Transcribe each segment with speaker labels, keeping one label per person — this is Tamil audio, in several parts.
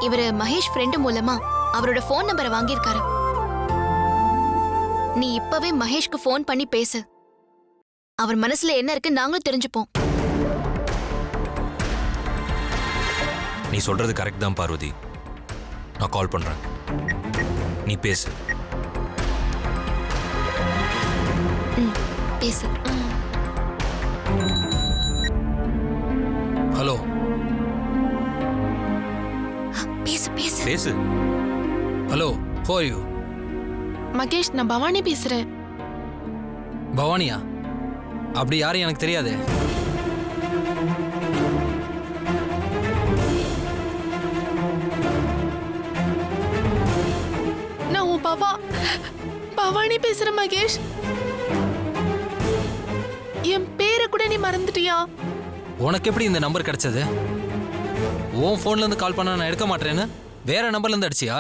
Speaker 1: இவரு மகேஷ் ஃப்ரெண்டு மூலமா அவரோட ஃபோன் நம்பரை வாங்கியிருக்காரு. நீ இப்பவே மகேஷ்க்கு ஃபோன் பண்ணி பேசு. அவர் மனசுல என்ன இருக்கு நாங்களும் தெரிஞ்சுப்போம்.
Speaker 2: நீ சொல்றது கரெக்ட் தான் பார்வதி. நான் கால் பண்றேன், நீ பேசு.
Speaker 1: பேசு.
Speaker 3: ஹலோ.
Speaker 1: பேசு பேசு
Speaker 2: பேசு.
Speaker 3: Hello, who are you?
Speaker 4: Mahesh, நான் பவானி பேசுறேன்.
Speaker 3: பவானியா? அப்படி யாரும் எனக்கு தெரியாது.
Speaker 4: நான் உன் பவானி பேசுறேன் மகேஷ். என் பேரை கூட நீ மறந்துட்டியா?
Speaker 3: உனக்கு எப்படி இந்த நம்பர் கிடைச்சது? உன் ஃபோன்ல இருந்து கால் பண்ணா நான் எடுக்க மாட்டேன்னு வேற நம்பர்ல இருந்து அடிச்சியா?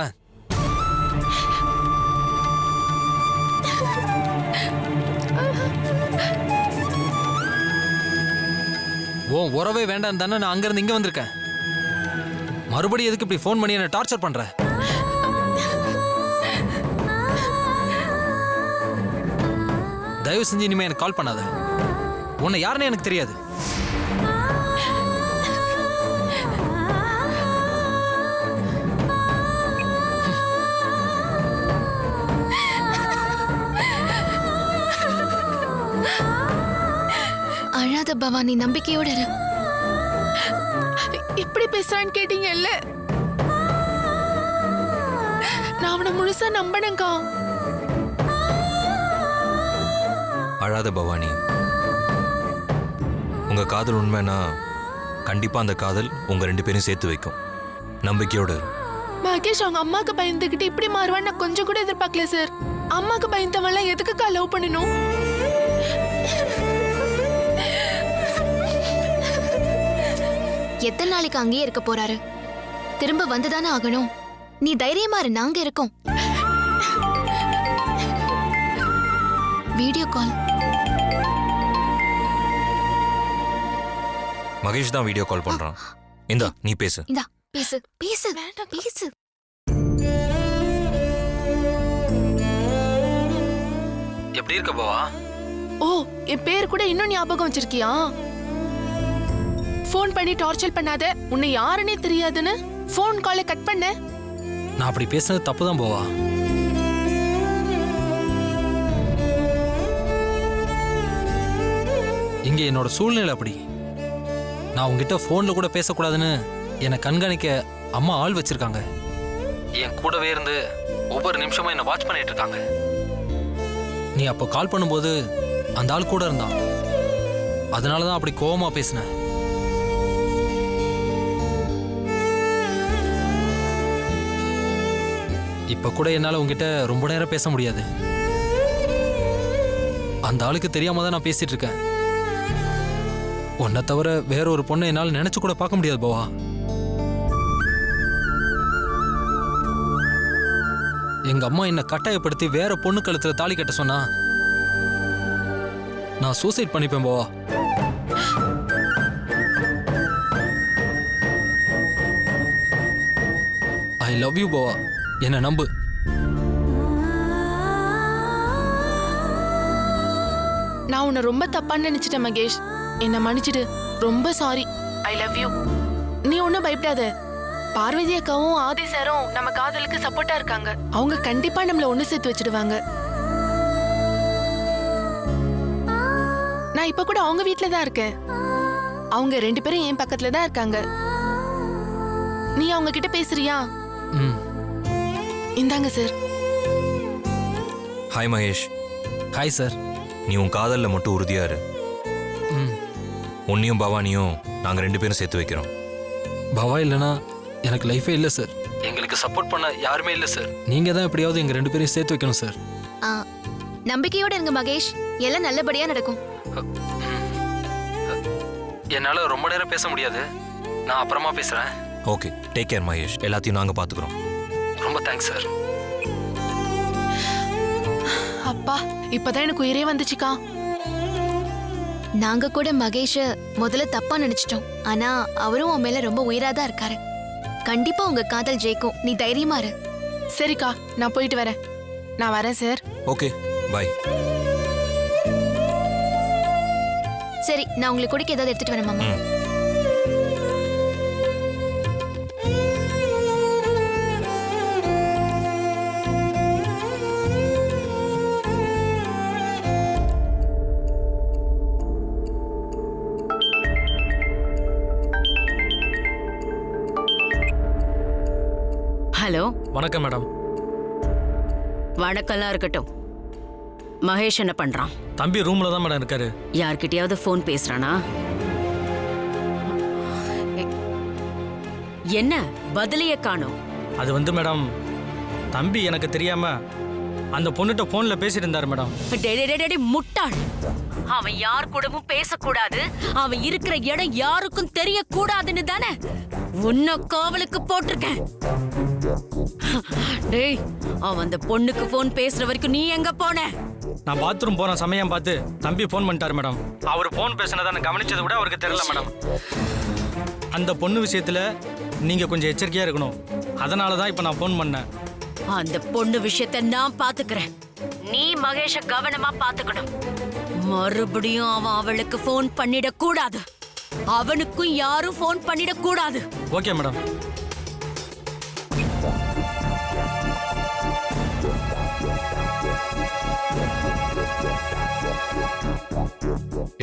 Speaker 3: உன் உறவே வேண்டாம் தானே நான் அங்கிருந்து இங்க வந்திருக்கேன். மறுபடியும் எதுக்கு இப்படி ஃபோன் பண்ணி என்ன டார்ச்சர் பண்ற? தயவு செஞ்சு இனிமே எனக்கு கால் பண்ணாத. உன்னை யாருன்னு எனக்கு தெரியாது.
Speaker 1: அழாத பவானி, நம்பிக்கையோட இரு.
Speaker 4: இப்படி பேசுறான்னு கேட்டீங்க இல்ல? நான் அவனை முழுசா நம்பினேங்கா.
Speaker 2: அழாத பவானி. உங்க காதல் உண்மைனா கண்டிப்பா அந்த காதல் உங்க 2 பேரும் சேர்த்து வைக்கும். நம்பிக்கையோடு.
Speaker 4: மகேஷ் அவங்க அம்மாக்கு பயந்துகிட்டு இப்படி மாறுவான்னு நான் கொஞ்சம் கூட எதிர்பார்க்கல சார். அம்மாக்கு பயந்தவெல்லாம் எதுக்குக்கா லவ் பண்ணணும்?
Speaker 1: எத்தனை நாளைக்கு அங்கேயே இருக்க போறாரு? திரும்ப வந்துதானே ஆகணும். நீ தைரியமா இரு, நாங்க இருக்கோம். Video call.
Speaker 2: மகேஷ் தான் வீடியோ கால் பண்றான். இந்தா நீ பேசு.
Speaker 1: இந்தா பேசு பேசு பேசு.
Speaker 3: எப்படி இருக்க பாவா?
Speaker 4: ஓ, என் பேர் கூட இன்னும் ஞாபகம் வச்சிருக்கியா? போன் பண்ணி டார்ச்சர் பண்ணாத, உன்னை யாருன்னே தெரியாதுன்னு போன் காலை கட் பண்ண.
Speaker 3: நான் அப்படி பேசுனது தப்பு தான் போவா. இங்க என்னோட சூழ்நிலை அப்படி. நான் உங்ககிட்ட போன்ல கூட பேசக்கூடாதுன்னு என்னை கண்காணிக்க அம்மா ஆள் வச்சிருக்காங்க. என் கூடவே இருந்து ஒவ்வொரு நிமிஷமும் என்னை வாட்ச் பண்ணிட்டு இருக்காங்க. நீ அப்போ கால் பண்ணும்போது அந்த ஆள் கூட இருந்தான். அதனாலதான் அப்படி கோவமா பேசினேன். இப்ப கூட என்னால உங்ககிட்ட ரொம்ப நேரம் பேச முடியாது. அந்த ஆளுக்கு தெரியாம தான் நான் பேசிட்டு இருக்கேன். உன்னை தவிர வேற ஒரு பொண்ணை என்னால நினைச்சு கூட பார்க்க முடியாது பாவா. எங்க அம்மா என்ன கட்டாயப்படுத்தி வேற பொண்ணு கழுத்துல தாலி கட்ட சொன்னா நான் சூசைட் பண்ணிப்பேன் பாவா. ஐ லவ் யூ பாவா, என்ன நம்பு.
Speaker 4: நான் உன்னை ரொம்ப தப்பான்னு நினைச்சிட்டேன் மகேஷ். என்ன மன்னிச்சிடு. ரொம்ப சாரி. I love you. நீ ஒன்னும் பயப்படாத. பார்வதி அக்காவும் ஆதி சாரும் நம்ம காதலுக்கு சப்போர்ட்டா இருக்காங்க. அவங்க கண்டிப்பா நம்மள ஒண்ணு சேர்த்து வச்சிடுவாங்க. நான் இப்ப கூட அவங்க வீட்ல தான் இருக்கேன். அவங்க 2 பேரும் என் பக்கத்துல தான் இருக்காங்க. நீ அவங்க கிட்ட பேசுறியா? இந்தாங்க sir.
Speaker 2: Hi Mahesh.
Speaker 3: Hi sir.
Speaker 2: நீ உன் காதல்ல மட்டும் உறுதியா இரு. உன்னையும் பவானியும் நாங்க 2 பேரும் சேர்த்து வைக்கிறோம்.
Speaker 3: பவா இல்லைன்னா எனக்கு லைஃபே இல்லை சார். எங்களுக்கு சப்போர்ட் பண்ண யாருமே இல்லை சார். நீங்க தான் எப்படியாவது எங்க 2 பேரையும் சேர்த்து வைக்கணும் சார்.
Speaker 1: நம்பிக்கையோட இருங்க மகேஷ், எல்லாம் நல்லபடியா நடக்கும்.
Speaker 3: என்னால ரொம்ப நேரம் பேச முடியாது, நான் அப்புறமா பேசுறேன்.
Speaker 2: Okay, take care Mahesh. எல்லாத்தையும் நாங்க பாத்துக்கிறோம்.
Speaker 3: ரொம்ப தேங்க்ஸ் சார்.
Speaker 4: அப்பா, இப்பதான் எனக்கு உயிரே வந்துச்சுக்கா.
Speaker 1: நாங்க கூட மகேஷ முதல்ல தப்பா நினைச்சிட்டோம். ஆனா அவரும் உன் மேல ரொம்ப உயிராதான் இருக்காரு. கண்டிப்பா உங்க காதல் ஜெயிக்கும். நீ தைரியமா இரு.
Speaker 4: சரிக்கா, நான் போயிட்டு வரேன். நான் வரேன் சார்.
Speaker 2: Okay bye.
Speaker 1: சரி, நான் உங்களுக்கு குடிக்க ஏதாவது எடுத்துட்டு வரேன் மாமா.
Speaker 5: ஹலோ.
Speaker 3: வணக்கம் மேடம்.
Speaker 5: வணக்கம்லாம் இருக்கட்டும். மகேஷ் என்ன பண்றான்?
Speaker 3: தம்பி ரூம்ல தான் மேடம் இருக்காரு.
Speaker 5: யார்கிட்டயாவது ஃபோன் பேசுறானா? என்ன பதிலையே காணோம்?
Speaker 3: அது மேடம், தம்பி எனக்கு தெரியாம அந்த பொண்ணுகிட்ட போன்ல பேசிட்டு இருந்தாரு மேடம்.
Speaker 5: டேய் முட்டாள். அவன் யார் கூடவும் பேசக்கூடாது, அவன் இருக்கிற இடம் யாருக்கும் தெரியக்கூடாதுன்னு தானே உன்னை காவலுக்கு போட்டிருக்கேன். டேய், அவன் அந்த பொண்ணுக்கு போன் பேசுற வரைக்கும் நீ எங்க போன?
Speaker 3: நான் பாத்ரூம் போன சமயம் பார்த்து தம்பி போன் பண்ணிட்டாரு மேடம். அவர் போன் பேசினதை கவனிச்சதை விட அவருக்கு தெரியல மேடம். அந்த பொண்ணு விஷயத்துல நீங்க கொஞ்சம் எச்சரிக்கையா இருக்கணும். அதனால தான் இப்ப நான் போன் பண்ணேன்.
Speaker 5: அந்த பொண்ணு விஷயத்தை நான் பாத்துக்கிறேன். நீ மகேஷ கவனமா பாத்துக்கணும். மறுபடியும் அவன் அவளுக்கு போன் பண்ணிட கூடாது. அவனுக்கும் யாரும் போன் பண்ணிட கூடாது.
Speaker 3: Okay madam.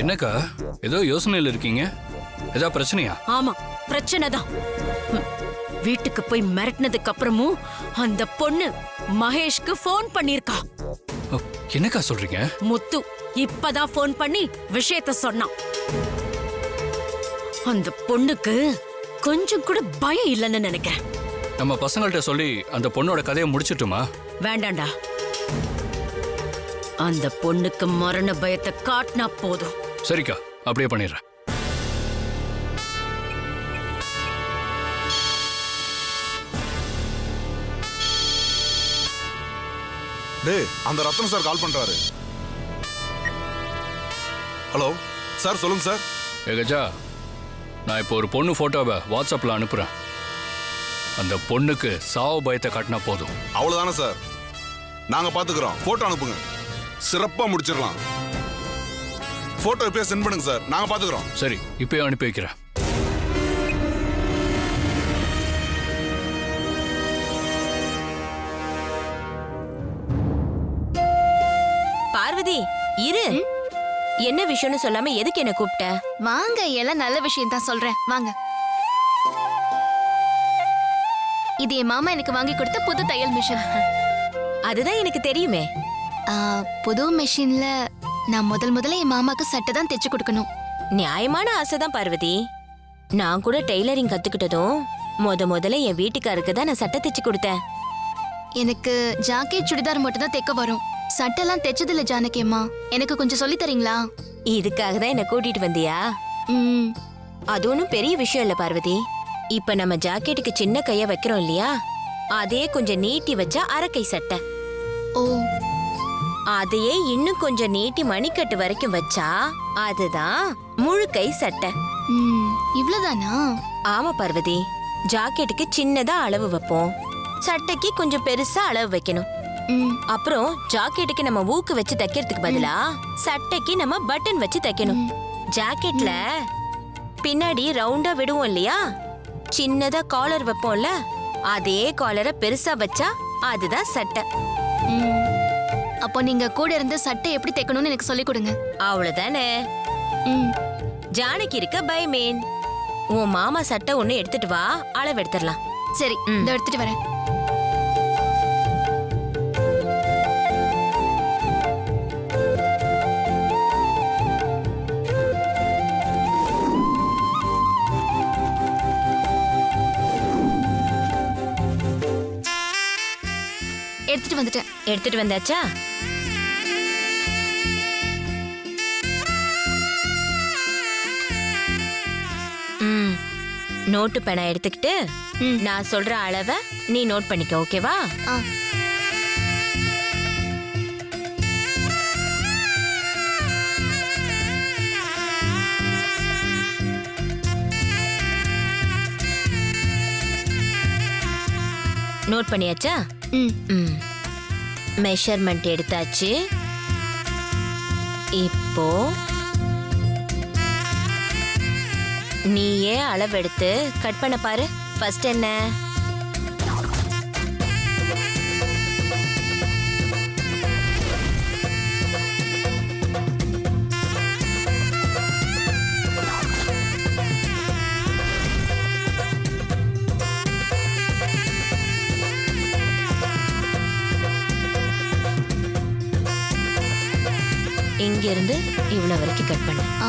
Speaker 6: என்னக்கா ஏதோ யோசனையில் இருக்கீங்க? ஏதோ பிரச்சனையா?
Speaker 5: ஆமா, பிரச்சனை தான். வீட்டுக்கு போய் மிரட்டினதுக்கு அப்புறமும் அந்த பொண்ணு மகேஷ்க்கு போன் பண்ணிருக்கா.
Speaker 6: ஓ, என்னக்கா சொல்றீங்க?
Speaker 5: முத்து இப்பதான் போன் பண்ணி விஷயத்த சொன்னான். அந்த பொண்ணுக்கு கொஞ்சம் கூட பயம் இல்லைன்னு நினைக்கிறேன்.
Speaker 6: நம்ம பசங்கள்ட்ட சொல்லி அந்த பொண்ணோட கதையை முடிச்சிட்டுமா?
Speaker 5: வேண்டாண்டா. அந்த பொண்ணுக்கு மரண பயத்தை காட்டினா போதும்.
Speaker 6: சரிக்கா, அப்படியே பண்ணிடுறேன்.
Speaker 7: டேய், அந்த ரத்னம் சார் கால் பண்றாரு. ஹலோ சார், சொல்லுங்க சார்.
Speaker 6: கஜா, நான் இப்போ ஒரு பொண்ணு போட்டோவை வாட்ஸ்அப்ல அனுப்புறேன். அந்த பொண்ணுக்கு சாவு பயத்தை காட்டினா போதும்.
Speaker 7: அவ்வளவுதானே சார், நாங்க பாத்துக்கிறோம். போட்டோ அனுப்புங்க, சிறப்பா முடிச்சிடலாம். போட்டோ இப்பயே சென்ட் பண்ணுங்க சார், நாங்க பாத்துக்கிறோம்.
Speaker 6: சரி, இப்பயே அனுப்பி வைக்கிறேன்.
Speaker 8: பார்வதி, இரு. என்ன விஷயம்னு சொல்லாம எதுக்கு என்ன கூப்பிட்ட?
Speaker 1: வாங்க, எல்லாம் நல்ல விஷயம் தான் சொல்றேன். வாங்க. இது என் மாமா எனக்கு வாங்கி கொடுத்த புது தையல் மிஷின்.
Speaker 8: அதுதான் எனக்கு தெரியுமே.
Speaker 1: புது மிஷின்ல நான் முதல்ல என் மாமாக்கு சட்டை தான் தைச்சு கொடுக்கணும்.
Speaker 8: நியாயமான ஆசைதான் பார்வதி. நான் கூட டெய்லரிங் கத்துக்கிட்டதும் முதல்ல என் வீட்டுக்காருக்கு தான் நான் சட்டை தைச்சு கொடுத்தேன்.
Speaker 1: எனக்கு ஜாக்கெட் சுடிதார் மட்டும் தான் தைக்க வரும். சட்டெல்லாம் தைச்சதில்ல ஜானகி அம்மா. எனக்கு கொஞ்சம் சொல்லி தரீங்களா?
Speaker 8: இதுக்காக தான் என்ன கூட்டிட்டு வந்தியா? அது ஒன்றும் பெரிய விஷயம் இல்ல பார்வதி. இப்ப நம்ம ஜாக்கெட்டுக்கு சின்ன கைய வைக்கிறோம் இல்லையா, அதே கொஞ்சம் நீட்டி வச்சா அரைக்கை சட்டை.
Speaker 1: ஓ.
Speaker 8: அதையே இன்னும் கொஞ்சம் நீட்டி மணிக்கட்டு வரைக்கும் வச்சா அதுதான் முழு கை சட்டை.
Speaker 1: இவ்வளவுதானா?
Speaker 8: ஆமா பார்வதி. ஜாக்கெட்டுக்கு சின்னதா அளவு வைப்போம், சட்டைக்கு கொஞ்சம் பெருசா அளவு வைக்கணும். அப்புறம் ஜாக்கெட்டுக்கு நம்ம ஊக்கு வச்சு தைக்கிறதுக்கு பதிலா சட்டைக்கு நம்ம பட்டன் வச்சு தைக்கணும். ஜாக்கெட்ல பின்னாடி ரவுண்டா விடுவோம் இல்லையா, சின்னதா காலர் வைப்போம்ல, அதே காலரை பெருசா வச்சா அதுதான் சட்டை.
Speaker 1: அப்போ நீங்க கூட இருந்து சட்டை எப்படி தைக்கணும்னு எனக்கு சொல்லி கொடுங்க.
Speaker 8: அவ்வளவுதானே. ஜானகி இருக்க பயமேன். உன் மாமா சட்டை ஒண்ணு எடுத்துட்டு வா, அளவு எடுத்துடலாம்.
Speaker 1: சரி, இதோ எடுத்துட்டு வரேன். எடுத்துட்டு வந்துட்டேன்.
Speaker 8: எடுத்துட்டு வந்தாச்சா? நோட்டு பேனா எடுத்துக்கிட்டு நான் சொல்ற அளவை நீ நோட் பண்ணிக்க, ஓகேவா? நோட் பண்ணியாச்சா?
Speaker 1: ம்
Speaker 8: ம். மெஷர்மெண்ட் எடுத்தாச்சு. இப்போ நீயே அளவெடுத்து கட் பண்ண பாரு. ஃபர்ஸ்ட் என்ன? இங்க இருந்து இவ்வளவு வரைக்கும் கட் பண்ணு.
Speaker 1: ஆ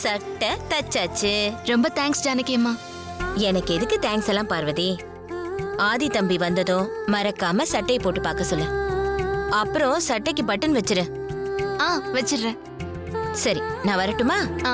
Speaker 8: சட்டை தச்சாச்சு.
Speaker 1: ரொம்ப தேங்க்ஸ் ஜானகி அம்மா.
Speaker 8: எனக்கு எதுக்கு தேங்க்ஸ் எல்லாம் பார்வதி? ஆதி தம்பி வந்ததும் மறக்காம சட்டையை போட்டு பார்க்க சொல்லு. அப்புறம் சட்டைக்கு பட்டன் வச்சிரு.
Speaker 1: ஆ வச்சிடுறேன்.
Speaker 8: சரி, நான் வரட்டுமா?
Speaker 1: ஆ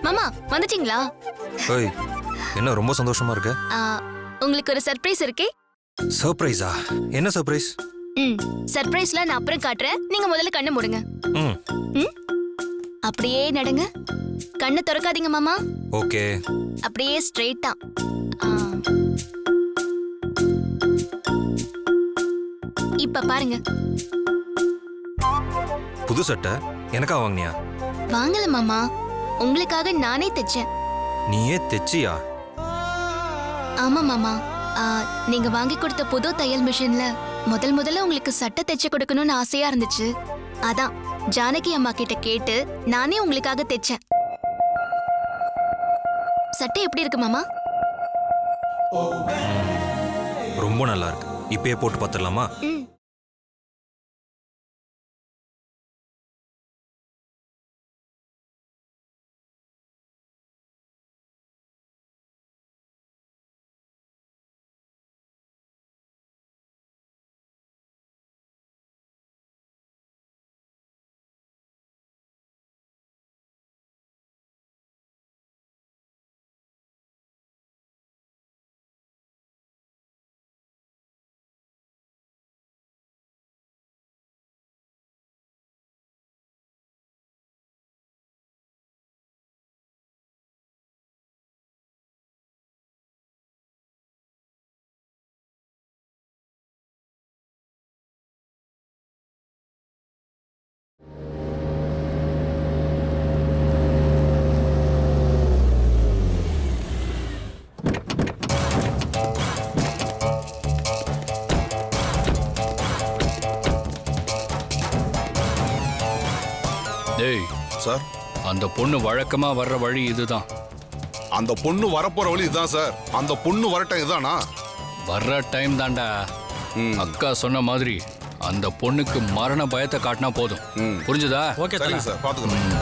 Speaker 1: மாமா வந்துட்டீங்களா?
Speaker 2: ஏய் என்ன ரொம்ப சந்தோஷமா இருக்க?
Speaker 1: ஆ, உங்களுக்கு ஒரு சர்ப்ரைஸ் இருக்கே.
Speaker 2: சர்ப்ரைஸா? என்ன சர்ப்ரைஸ்?
Speaker 1: ம் சர்ப்ரைஸ்ல நான் அப்புறம் காட்டுறேன். நீங்க முதல்ல கண்ணை மூடுங்க.
Speaker 2: ம்
Speaker 1: ம் அப்படியே நடங்க. கண்ணை திறக்காதீங்க மாமா.
Speaker 2: ஓகே.
Speaker 1: அப்படியே ஸ்ட்ரெயிட்டா. இப்ப பாருங்க.
Speaker 2: புது சட்டை எனக்கா வாங்கினியா?
Speaker 1: வாங்கல மாமா, உங்களுக்காக நானே தைச்சேன்.
Speaker 2: நீயே தைச்சியா?
Speaker 1: ஆமா மாமா. நீங்க வாங்கி கொடுத்த புது தையல் மிஷின்ல முதல்ல உங்களுக்கு சட்டை தைச்சு கொடுக்கணும்னு ஆசையா இருந்துச்சு. அதான் ஜானகி அம்மா கிட்ட கேட்டு நானே உங்களுக்காக தைச்சேன். சட்டை எப்படி இருக்கு மாமா?
Speaker 2: ரொம்ப நல்லா இருக்கு. இப்பயே போட்டு பார்த்துடலாமா?
Speaker 1: ம்
Speaker 6: டேய்
Speaker 7: சார்,
Speaker 6: அந்த பொண்ணு வழக்கமா வர்ற வழி இதுதான்.
Speaker 7: அந்த பொண்ணு வரப்போற வழி இதுதான் சார். அந்த பொண்ணு வரட்டும் இதுதானா?
Speaker 6: வர்ற டைம் தான்டா. அக்கா சொன்ன மாதிரி அந்த பொண்ணுக்கு மரண பயத்தை காட்டினா போதும். புரிஞ்சுதா?
Speaker 3: ஓகே
Speaker 7: சரிங்க சார், பாத்துக்கிறோம்.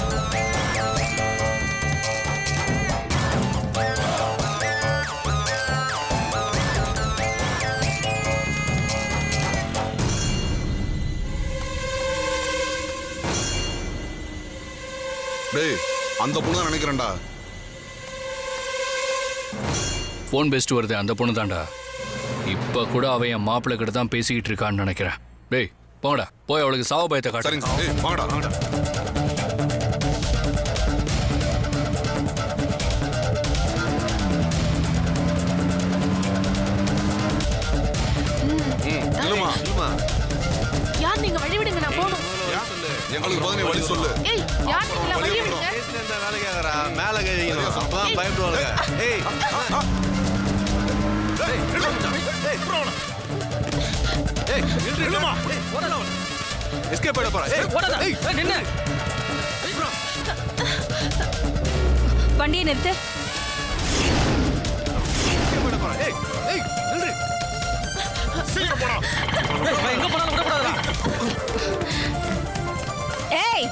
Speaker 7: டேய் அந்த பொண்ணு தான் நினைக்கிறேன்டா.
Speaker 6: ஃபோன் பேசிட்டு வருது அந்த பொண்ணு தான்டா. இப்போ கூட அவன் என் மாப்பிள்ளை கிட்ட தான் பேசிக்கிட்டு இருக்கான்னு நினைக்கிறேன். டேய் போங்கடா, போய் அவளுக்கு சாவு பயத்தை காட்டு.
Speaker 7: சரிங்க சார். ஏய் வாங்கடா வாங்கடா. இல்லம்மா
Speaker 4: யார் நீங்க வழி விடுங்க, நான் போகணும்.
Speaker 7: எங்களுக்கு பதினே வழி சொல்லு.
Speaker 4: ஏய் யார் நீங்க, வழி விடுங்க.
Speaker 9: வேலை கேக்குறா மேல கழிக்கணும் அப்பதான் பயப்படுவாங்க. ஏய் எஸ்கேப் பண்ண போறா. ஏய்
Speaker 3: நின்னு
Speaker 5: வண்டியை நிறுத்து.
Speaker 9: எஸ்கேப் பண்ண போறா. ஏய் நில்லு.
Speaker 7: சீக்கிரம் போடா.
Speaker 3: எங்க போனாலும் விடக்கூடாதுடா.
Speaker 5: ஏய்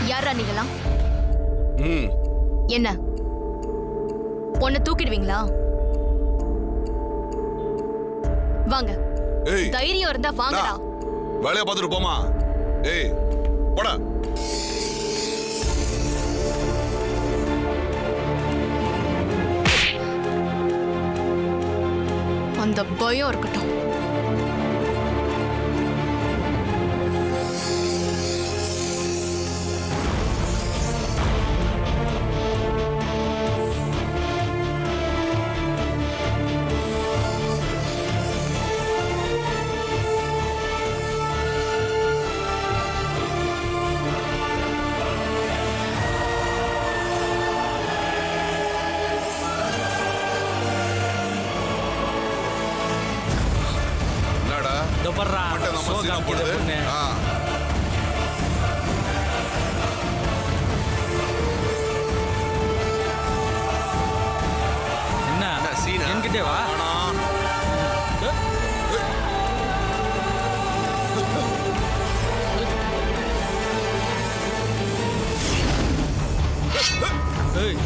Speaker 1: யாரா நீங்களாம்?
Speaker 7: ம்
Speaker 1: என்ன பொண்ணை தூக்கிடுவீங்களா? வாங்க,
Speaker 7: ஏய்
Speaker 1: தைரியம் இருந்தா வாங்கடா.
Speaker 7: வேலையை பார்த்துட்டு போமா. ஏய் போடா.
Speaker 1: அந்த பயம் இருக்கட்டும்.
Speaker 7: என்னடா
Speaker 3: இதோ பர்றா
Speaker 7: மட்டும் நம்ம சீனா
Speaker 3: சோகம்
Speaker 7: போடுது.
Speaker 3: பொண்ணு.
Speaker 7: ஆ.
Speaker 3: என்ன
Speaker 9: சீனா?
Speaker 3: என்கிட்டே வா. ஏய்